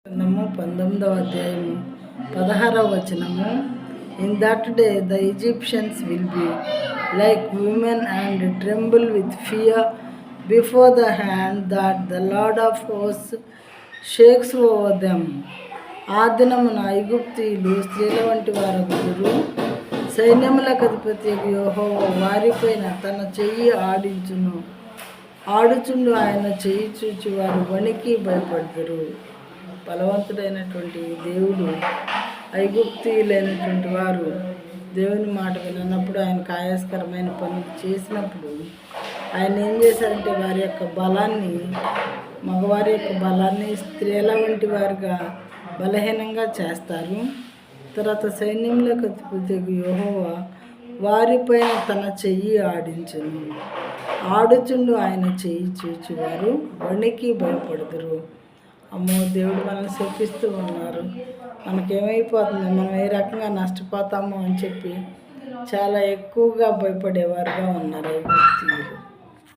గ్రంథము 19వ అధ్యాయము 16వ వచనము. In that day the Egyptians will be like women and tremble with fear before the hand that the Lord of hosts shakes over them. ఆ దినమున ఐగుప్తీయులు స్త్రీల వంటి వారగుదురు. సైన్యములకు అధిపతి యెహోవా వారిపైన తన చెయ్యి ఆడుచుండు ఆయన చెయ్యి చూచి వారు వణికి భయపడతారు. బలవంతుడైనటువంటి దేవుడు ఐగుప్తీయులైనటువంటి వారు దేవుని మాట వినప్పుడు, ఆయన కాయాస్కరమైన పనులు చేసినప్పుడు ఆయన ఏం చేశారంటే వారి యొక్క బలాన్ని, మగవారి యొక్క బలాన్ని స్త్రీల వంటి వారుగా బలహీనంగా చేస్తారు. తర్వాత సైన్యంలోకి అధిపతి యెహోవా వారిపైన తన చెయ్యి ఆడుచుండు ఆయన చెయ్యి చూచి వారు వణికి భయపడదురు. అమ్మో, దేవుడు మనల్ని శపిస్తూ ఉన్నారు. మనకేమైపోతుంది, మనం ఏ రకంగా నష్టపోతామో అని చెప్పి చాలా ఎక్కువగా భయపడేవారుగా ఉన్నారు ఐగుప్తీయులు.